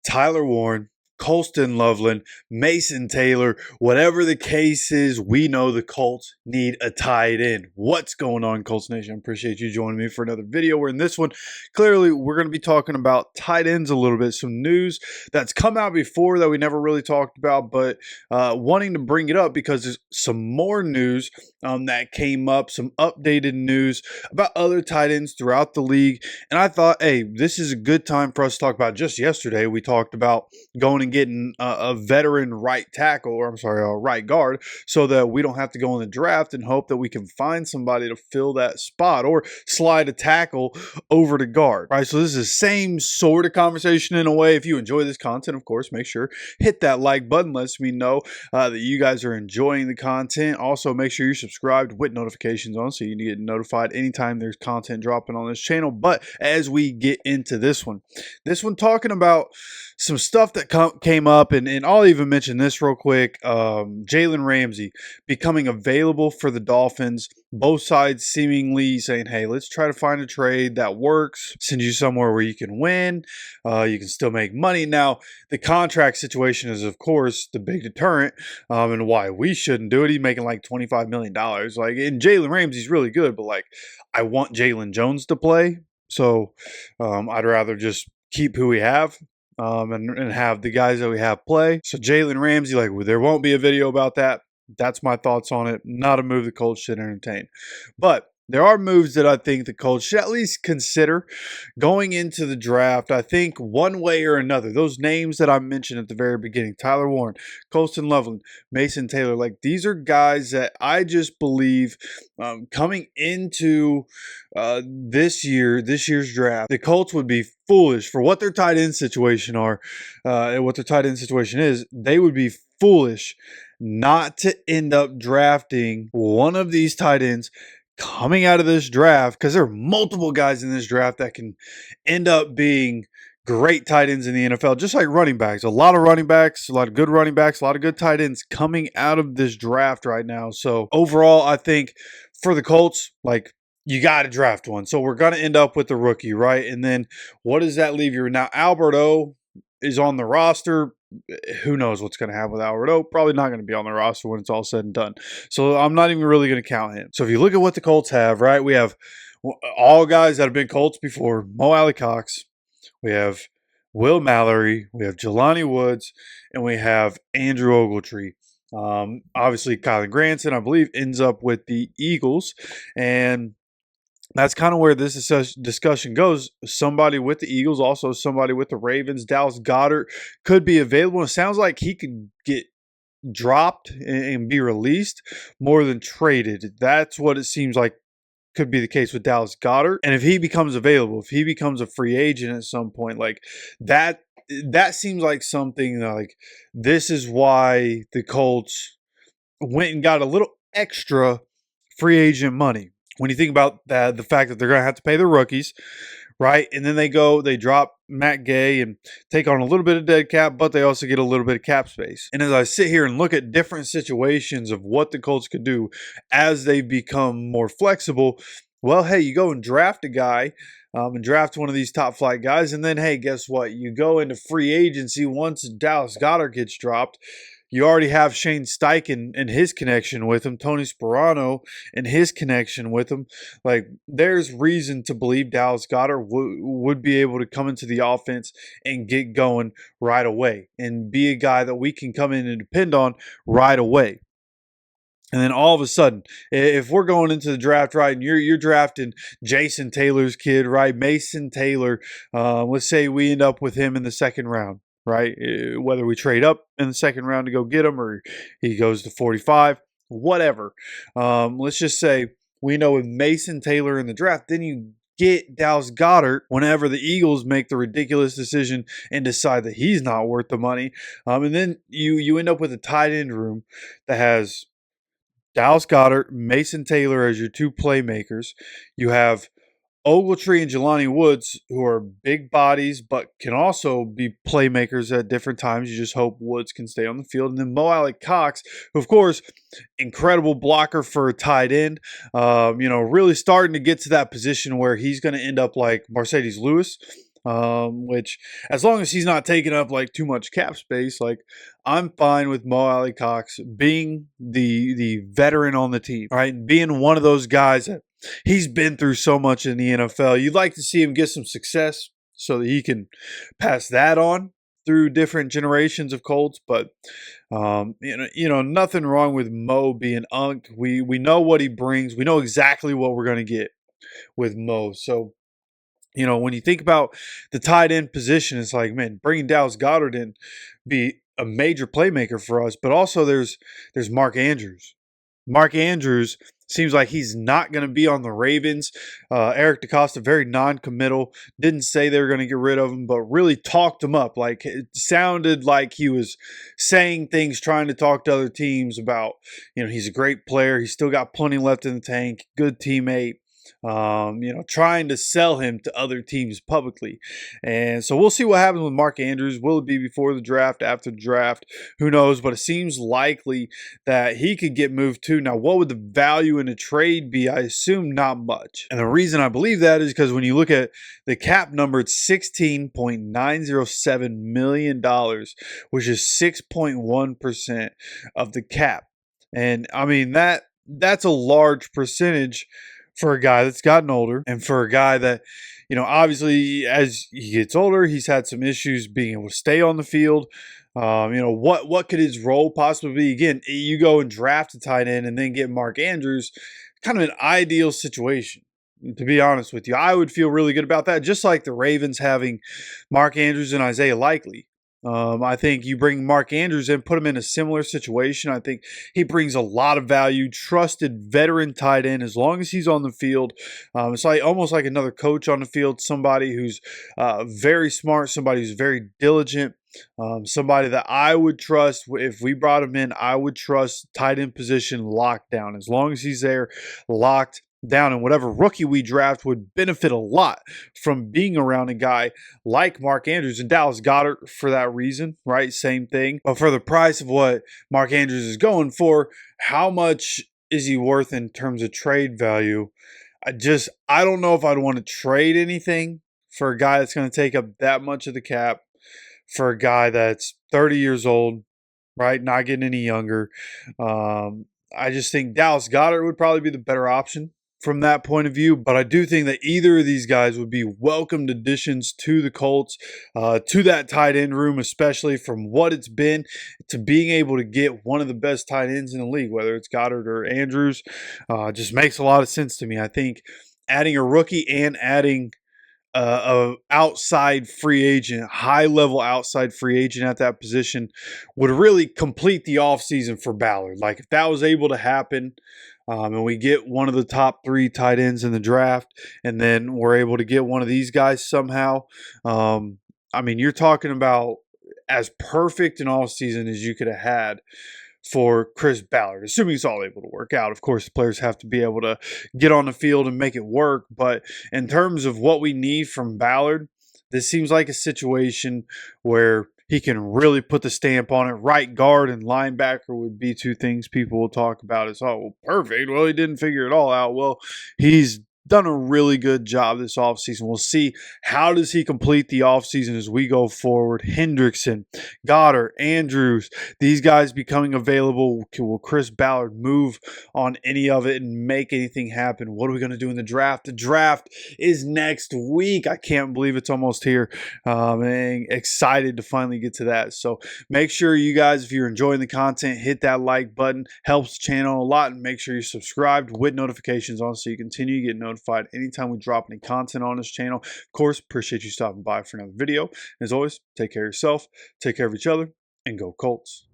Tyler Warren, Colston Loveland, Mason Taylor, whatever the case is, we know the Colts need a tight end. What's going on, Colts Nation? I appreciate you joining me for another video. Where in this one, clearly, we're going to be talking about tight ends a little bit. Some news that's come out before that we never really talked about, but wanting to bring it up because there's some more news that came up, some updated news about other tight ends throughout the league. And I thought, hey, this is a good time for us to talk about. Just yesterday, we talked about going and getting a veteran right tackle, or I'm sorry, a right guard, so that we don't have to go in the draft and hope that we can find somebody to fill that spot or slide a tackle over to guard, right? So this is the same sort of conversation in a way. If you enjoy this content, of course, make sure hit that like button. Lets me know that you guys are enjoying the content. Also, make sure you're subscribed with notifications on so you can get notified anytime there's content dropping on this channel. But as we get into this one talking about some stuff that came up, and I'll even mention this real quick. Jalen Ramsey becoming available for the Dolphins. Both sides seemingly saying, hey, let's try to find a trade that works, send you somewhere where you can win, you can still make money. Now, the contract situation is, of course, the big deterrent, and why we shouldn't do it. He's making like $25 million. Like, and Jalen Ramsey's really good, but like, I want Jalen Jones to play. So I'd rather just keep who we have. And have the guys that we have play. So Jalen Ramsey, like, there won't be a video about that. That's my thoughts on it. Not a move the Colts should entertain. But there are moves that I think the Colts should at least consider going into the draft. I think one way or another, those names that I mentioned at the very beginning, Tyler Warren, Colston Loveland, Mason Taylor, like, these are guys that I just believe coming into this year's draft, the Colts would be foolish for what their tight end situation are, and what their tight end situation is. They would be foolish not to end up drafting one of these tight ends coming out of this draft, because there are multiple guys in this draft that can end up being great tight ends in the NFL, just like running backs. A lot of running backs, a lot of good running backs, a lot of good tight ends coming out of this draft right now. So overall, I think for the Colts, like, you got to draft one. So we're going to end up with the rookie, right? And then what does that leave you? Now, Albert O is on the roster. Who knows what's going to happen with Albert O? Probably not going to be on the roster when it's all said and done. So I'm not even really going to count him. So if you look at what the Colts have, right, we have all guys that have been Colts before. Mo Alley-Cox. We have Will Mallory. We have Jelani Woods. And we have Andrew Ogletree. Obviously, Kylen Granson, I believe, ends up with the Eagles. And that's kind of where this discussion goes. Somebody with the Eagles, also somebody with the Ravens. Dallas Goedert could be available. It sounds like he could get dropped and be released more than traded. That's what it seems like could be the case with Dallas Goedert. And if he becomes available, if he becomes a free agent at some point, like that seems like something that, like, this is why the Colts went and got a little extra free agent money. When you think about that, the fact that they're going to have to pay their rookies, right? And then they drop Matt Gay and take on a little bit of dead cap, but they also get a little bit of cap space. And as I sit here and look at different situations of what the Colts could do as they become more flexible, well, hey, you go and draft a guy and draft one of these top flight guys. And then, hey, guess what? You go into free agency once Dallas Goedert gets dropped. You already have Shane Steichen and his connection with him, Tony Sperano and his connection with him. Like, there's reason to believe Dallas Goedert would be able to come into the offense and get going right away and be a guy that we can come in and depend on right away. And then all of a sudden, if we're going into the draft, right, and you're drafting Jason Taylor's kid, right, Mason Taylor, let's say we end up with him in the second round. Right, whether we trade up in the second round to go get him or he goes to 45, whatever. Let's just say we know with Mason Taylor in the draft, then you get Dallas Goedert whenever the Eagles make the ridiculous decision and decide that he's not worth the money. And then you end up with a tight end room that has Dallas Goedert, Mason Taylor as your two playmakers. You have Ogletree and Jelani Woods, who are big bodies, but can also be playmakers at different times. You just hope Woods can stay on the field. And then Mo Alley-Cox, who, of course, incredible blocker for a tight end. Really starting to get to that position where he's going to end up like Mercedes Lewis. which as long as he's not taking up like too much cap space, like I'm fine with Mo Alley Cox being the veteran on the team, right? And being one of those guys that he's been through so much in the NFL. You'd like to see him get some success so that he can pass that on through different generations of Colts, but nothing wrong with Mo being Unk. We know what he brings. We know exactly what we're going to get with Mo. So when you think about the tight end position, it's like, man, bringing Dallas Goedert in be a major playmaker for us. But also there's Mark Andrews. Mark Andrews seems like he's not going to be on the Ravens. Eric DeCosta, very non-committal. Didn't say they were going to get rid of him, but really talked him up. Like it sounded like he was saying things, trying to talk to other teams about, he's a great player. He's still got plenty left in the tank. Good teammate. Trying to sell him to other teams publicly. And so we'll see what happens with Mark Andrews. Will it be before the draft, after the draft? Who knows? But it seems likely that he could get moved too. Now, what would the value in a trade be? I assume not much. And the reason I believe that is because when you look at the cap number, it's $16.907 million, which is 6.1% of the cap. And I mean, that's a large percentage for a guy that's gotten older, and for a guy that, obviously as he gets older, he's had some issues being able to stay on the field. What could his role possibly be? Again, you go and draft a tight end and then get Mark Andrews, kind of an ideal situation. To be honest with you, I would feel really good about that, just like the Ravens having Mark Andrews and Isaiah Likely. I think you bring Mark Andrews in, put him in a similar situation. I think he brings a lot of value, trusted veteran tight end as long as he's on the field. It's like almost like another coach on the field, somebody who's very smart, somebody who's very diligent, somebody that I would trust. If we brought him in, I would trust tight end position locked down. As long as he's there, locked down, and whatever rookie we draft would benefit a lot from being around a guy like Mark Andrews and Dallas Goedert for that reason, right? Same thing. But for the price of what Mark Andrews is going for, how much is he worth in terms of trade value? I don't know if I'd want to trade anything for a guy that's going to take up that much of the cap, for a guy that's 30 years old, right? Not getting any younger. I just think Dallas Goedert would probably be the better option from that point of view. But I do think that either of these guys would be welcomed additions to the Colts, to that tight end room, especially from what it's been to being able to get one of the best tight ends in the league, whether it's Goddard or Andrews. Just makes a lot of sense to me. I think adding a rookie and adding a outside free agent, high-level outside free agent at that position would really complete the offseason for Ballard. Like if that was able to happen, and we get one of the top 3 tight ends in the draft, and then we're able to get one of these guys somehow, you're talking about as perfect an offseason as you could have had for Chris Ballard, assuming it's all able to work out. Of course, the players have to be able to get on the field and make it work. But in terms of what we need from Ballard, this seems like a situation where he can really put the stamp on it. Right guard and linebacker would be 2 things people will talk about as, oh, well, perfect. Well, he didn't figure it all out. Well, he's done a really good job this offseason. We'll see how does he complete the offseason as we go forward. Hendrickson, Goddard, Andrews, these guys becoming available. Will Chris Ballard move on any of it and make anything happen? What are we going to do in the draft? The draft is next week. I can't believe it's almost here. And excited to finally get to that. So make sure you guys, if you're enjoying the content, hit that like button. Helps the channel a lot. And make sure you're subscribed with notifications on so you continue to get notified anytime we drop any content on this channel. Of course, appreciate you stopping by for another video. As always, take care of yourself, take care of each other, and go Colts.